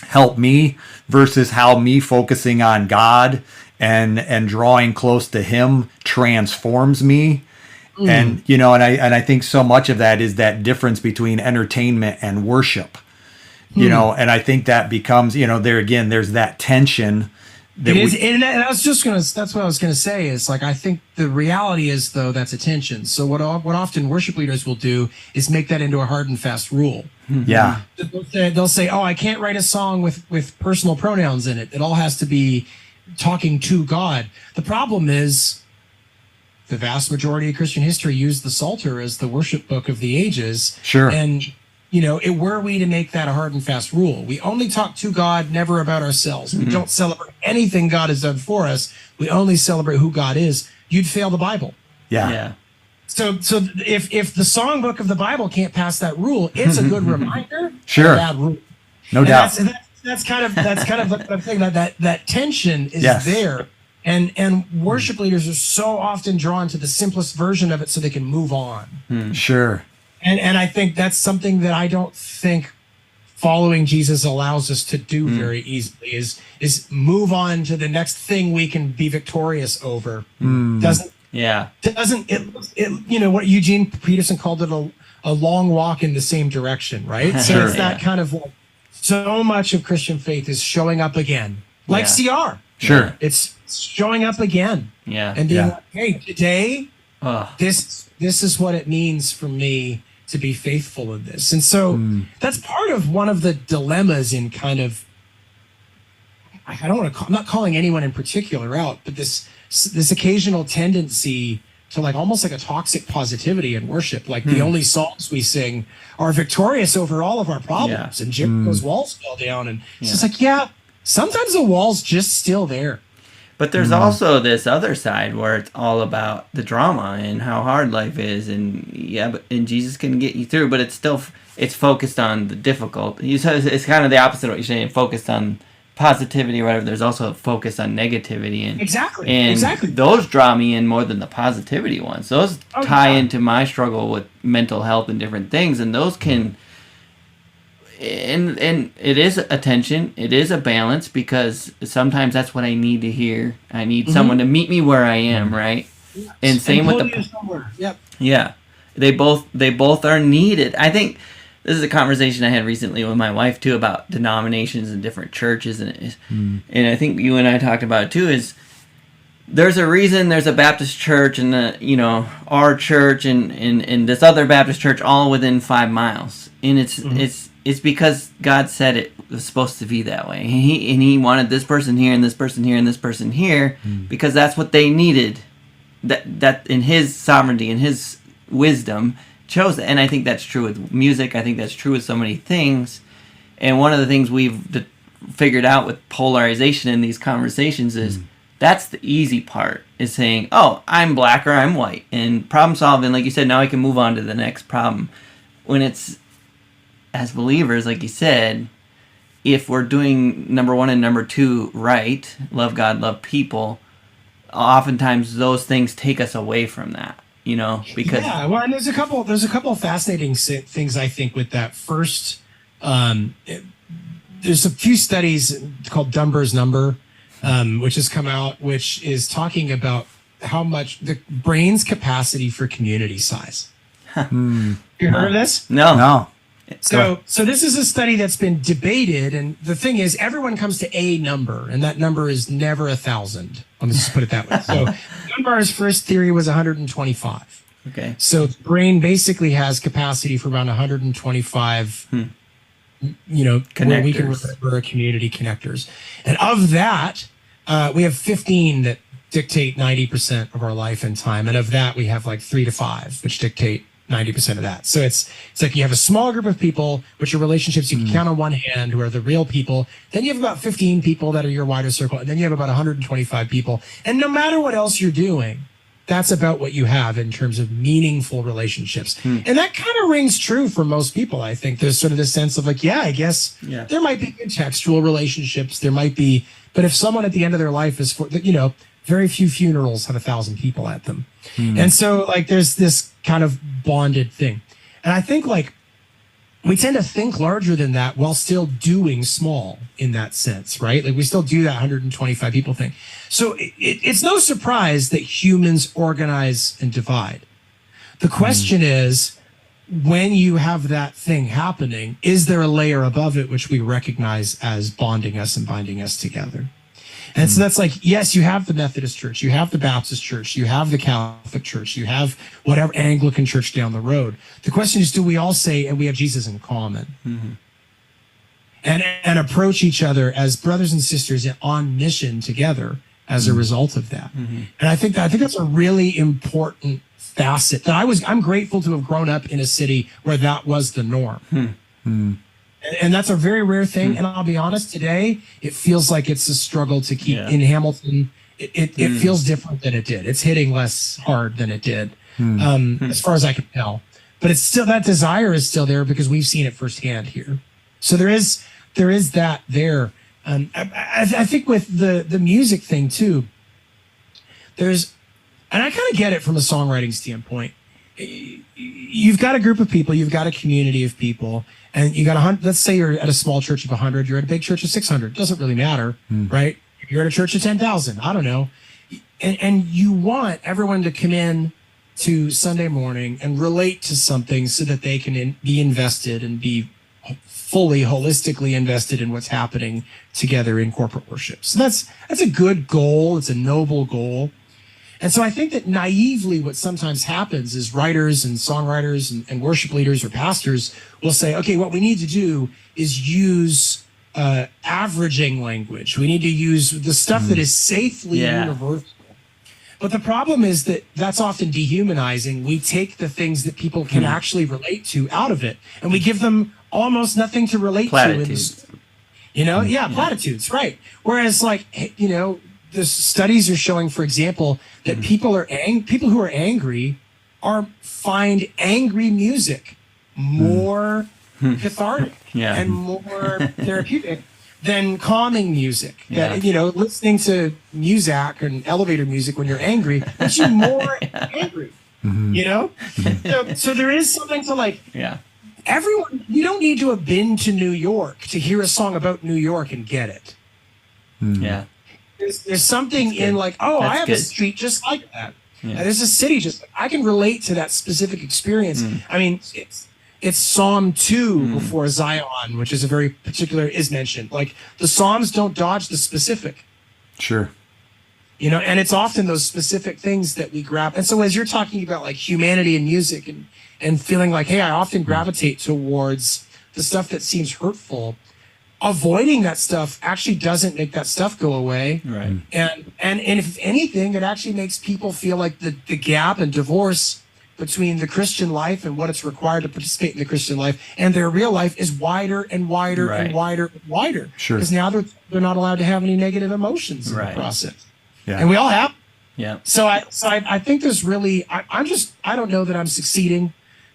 help me versus how me focusing on God and drawing close to Him transforms me. And, and I think so much of that is that difference between entertainment and worship. And I think that becomes, there again, there's that tension. And that's what I was gonna say is like, I think the reality is though, that's a tension. So what often worship leaders will do is make that into a hard and fast rule. Yeah. They'll say, oh, I can't write a song with personal pronouns in it. It all has to be talking to God. The problem is the vast majority of Christian history used the Psalter as the worship book of the ages. Sure. And were we to make that a hard and fast rule? We only talk to God, never about ourselves. We don't celebrate anything God has done for us. We only celebrate who God is. You'd fail the Bible. Yeah. So if the songbook of the Bible can't pass that rule, it's a good reminder. Sure. Of that rule. No doubt. That's kind of what I'm saying. That tension is there. And worship leaders are so often drawn to the simplest version of it so they can move on. Sure. And I think that's something that I don't think following Jesus allows us to do very easily is move on to the next thing we can be victorious over. Doesn't it what Eugene Peterson called it a long walk in the same direction, right? So it's that kind of like, so much of Christian faith is showing up again. Like CR. Sure. It's showing up again. Yeah. And being like, hey, today this is what it means for me to be faithful in this. And so that's part of one of the dilemmas in kind of, I'm not calling anyone in particular out, but this occasional tendency to like almost like a toxic positivity in worship. Like the only songs we sing are victorious over all of our problems and Jericho's walls fell down. And it's just like, sometimes the wall's just still there. But there's also this other side where it's all about the drama and how hard life is, and Jesus can get you through, but it's focused on the difficult. It's kind of the opposite of what you're saying, focused on positivity or whatever. There's also a focus on negativity, and exactly. Those draw me in more than the positivity ones. Those tie into my struggle with mental health and different things, and those can. And it is a tension. It is a balance because sometimes that's what I need to hear. I need someone to meet me where I am, right? Yes. And same with they both are needed. I think this is a conversation I had recently with my wife too about denominations and different churches, and I think you and I talked about it too. Is there's a reason there's a Baptist church and our church and this other Baptist church all within 5 miles, and it's because God said it was supposed to be that way. And he wanted this person here and this person here and this person here because that's what they needed. That in His sovereignty and His wisdom chose it. And I think that's true with music. I think that's true with so many things. And one of the things we've figured out with polarization in these conversations is that's the easy part, is saying, oh, I'm black or I'm white. And problem solving, like you said, now I can move on to the next problem. When it's, as believers, like you said, if we're doing number 1 and number 2 right, love God, love people, oftentimes those things take us away from that, because and there's a couple of fascinating things I think with that. First, there's a few studies called Dummer's number, which has come out, which is talking about how much the brain's capacity for community size. You heard of this? No. So this is a study that's been debated, and the thing is, everyone comes to a number, and that number is never 1,000. Let me just put it that way. So Dunbar's first theory was 125. Okay. So the brain basically has capacity for around 125, where we can remember community connectors. And of that, we have 15 that dictate 90% of our life and time. And of that, we have like 3 to 5, which dictate 90% of that. So it's like you have a small group of people, which are relationships you can count on one hand, who are the real people. Then you have about 15 people that are your wider circle. And then you have about 125 people. And no matter what else you're doing, that's about what you have in terms of meaningful relationships. And that kind of rings true for most people, I think. There's sort of this sense of like, I guess there might be contextual relationships. There might be, but if someone at the end of their life is, very few funerals have 1,000 people at them. And so like there's this kind of bonded thing. And I think like we tend to think larger than that while still doing small in that sense, right? Like we still do that 125 people thing. So it's no surprise that humans organize and divide. The question is, when you have that thing happening, is there a layer above it which we recognize as bonding us and binding us together? And so that's like, yes, you have the Methodist Church, you have the Baptist Church, you have the Catholic Church, you have whatever Anglican Church down the road. The question is, do we all say, and we have Jesus in common? And approach each other as brothers and sisters on mission together as a result of that. And I think that's a really important facet that I'm grateful to have grown up in a city where that was the norm. And that's a very rare thing. And I'll be honest, today, it feels like it's a struggle to keep in Hamilton. It feels different than it did. It's hitting less hard than it did, as far as I can tell. But it's still, that desire is still there because we've seen it firsthand here. So there is that there. I think with the music thing too, and I kind of get it from a songwriting standpoint. You've got a group of people, you've got a community of people, and you got 100. Let's say you're at a small church of 100, you're at a big church of 600. Doesn't really matter, right? You're at a church of 10,000. I don't know, and you want everyone to come in to Sunday morning and relate to something so that they can be invested and be fully holistically invested in what's happening together in corporate worship. So that's a good goal. It's a noble goal. And so I think that naively what sometimes happens is writers and songwriters and worship leaders or pastors will say, okay, what we need to do is use averaging language. We need to use the stuff that is safely universal. But the problem is that that's often dehumanizing. We take the things that people can actually relate to out of it, and we give them almost nothing to relate Platitudes. to. Platitudes, right. Whereas the studies are showing, for example, that people who are angry find angry music more cathartic and more therapeutic than calming music. That listening to Muzak and elevator music when you're angry makes you more angry. So there is something to everyone. You don't need to have been to New York to hear a song about New York and get it. There's something in I have a street just like that. There's a city I can relate to that specific experience. I mean, it's Psalm 2 before Zion, which is a very particular, is mentioned. Like the Psalms don't dodge the specific. Sure. And it's often those specific things that we grab. And so as you're talking about like humanity and music and feeling like, hey, I often gravitate towards the stuff that seems hurtful. Avoiding that stuff actually doesn't make that stuff go away. Right. And if anything, it actually makes people feel like the gap and divorce between the Christian life and what it's required to participate in the Christian life and their real life is wider and wider and wider and wider. Sure. Because now they're not allowed to have any negative emotions in the process. Yeah. And we all have. Yeah. So I think there's really, I don't know that I'm succeeding,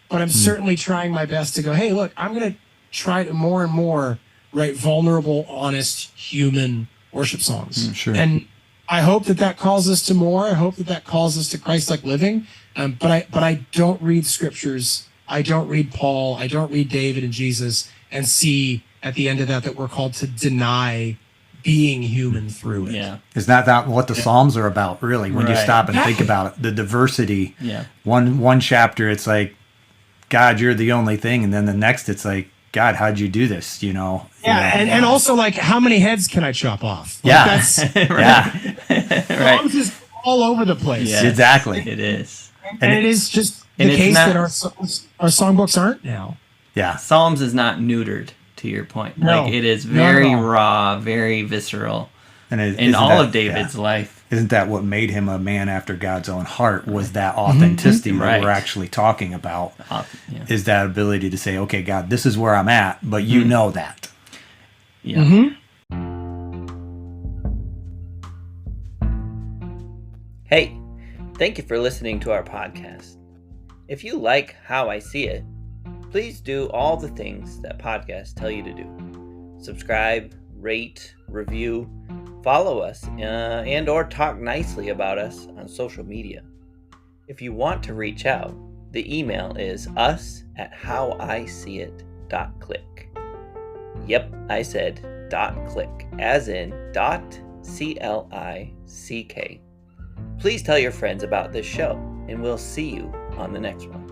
but I'm certainly trying my best to go, hey, look, I'm going to try to more and more write vulnerable, honest, human worship songs. Sure. And I hope that calls us to more. I hope that calls us to Christ-like living. But I don't read scriptures. I don't read Paul. I don't read David and Jesus and see at the end of that we're called to deny being human through it. Yeah. Is that what the Psalms are about, really, when you stop and think about it? The diversity. Yeah. One chapter, it's like, God, you're the only thing. And then the next, it's like, God, how'd you do this? And also like, how many heads can I chop off? That's Psalms is all over the place. Yes, Exactly. It is. And it is just and the it's case not- that our songbooks aren't now. Yeah. Psalms is not neutered, to your point. No, Like, it is not at very all. raw, very visceral And in all of David's life. Isn't that what made him a man after God's own heart? Was that authenticity that Right. we're actually talking about? Yeah. Is that ability to say, okay, God, this is where I'm at, but you know that. Yeah. Hey, thank you for listening to our podcast. If you like How I See It, please do all the things that podcasts tell you to do. Subscribe, rate, review, follow us, and or talk nicely about us on social media. If you want to reach out, the email is us@howiseeit.click. Yep, I said .click, as in .click. Please tell your friends about this show, and we'll see you on the next one.